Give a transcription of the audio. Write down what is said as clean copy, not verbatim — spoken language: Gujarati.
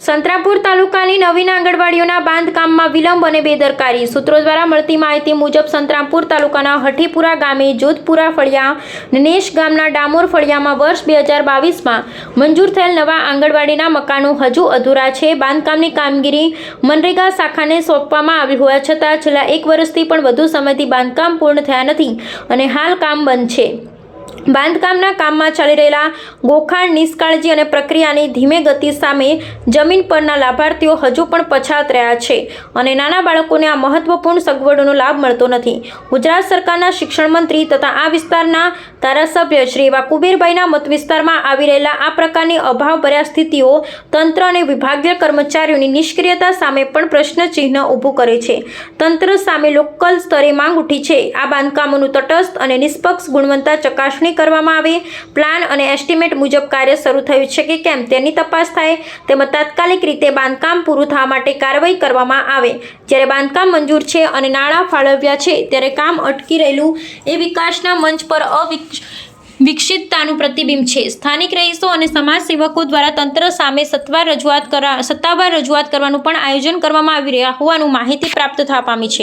સંતરાપુર તાલુકાની નવીન આંગણવાડીઓના બાંધકામમાં વિલંબ અને બેદરકારી. સૂત્રો દ્વારા મળતી માહિતી મુજબ સંતરાપુર તાલુકાના હઠીપુરા ગામે જોધપુરા ફળિયા, નનેશ ગામના ડામોર ફળિયામાં વર્ષ 2022માં મંજૂર થયેલ નવા આંગણવાડીના મકાનો હજુ અધૂરા છે. બાંધકામની કામગીરી મનરેગા શાખાને સોંપવામાં આવી હોવા છતાં છેલ્લા 1 વર્ષથી પણ વધુ સમયથી બાંધકામ પૂર્ણ થયા નથી અને હાલ કામ બંધ છે. બાંધકામના કામમાં ચાલી રહેલા ગોખાણ, નિષ્કાળજી અને પ્રક્રિયાની ધીમે ગતિ સામે જમીન પરના લાભાર્થીઓ હજુ પણ પછાત રહ્યા છે અને નાના બાળકોને આ મહત્વપૂર્ણ સગવડોનો લાભ મળતો નથી. ગુજરાત સરકારના શિક્ષણ મંત્રી તથા આ વિસ્તારના ધારાસભ્ય શ્રી એવા કુબેરભાઈના મત વિસ્તારમાં આવી રહેલા આ પ્રકારની અભાવભર્યા સ્થિતિઓ તંત્ર અને વિભાગીય કર્મચારીઓની નિષ્ક્રિયતા સામે પણ પ્રશ્નચિહ્ન ઊભું કરે છે. તંત્ર સામે લોકલ સ્તરે માંગ ઉઠી છે. આ બાંધકામોનું તટસ્થ અને નિષ્પક્ષ ગુણવત્તા ચકાસણી કરવામાં આવે, પ્લાન અને એસ્ટિમેટ મુજબ કાર્ય શરૂ થયું છે કે કેમ તેની તપાસ થાય, તેમજ તાત્કાલિક રીતે બાંધકામ પૂરું થવા માટે કાર્યવાહી કરવામાં આવે. જ્યારે બાંધકામ મંજૂર છે અને નાણાં ફાળવ્યા છે ત્યારે કામ અટકી રહેલું એ વિકાસના મંચ પર વિકસિતતાનું પ્રતિબિંબ છે. સ્થાનિક રહીશો અને સમાજસેવકો દ્વારા તંત્ર સામે સત્તાવાર રજૂઆત કરવાનું પણ આયોજન કરવામાં આવી રહ્યા હોવાનું માહિતી પ્રાપ્ત થવા પામી છે.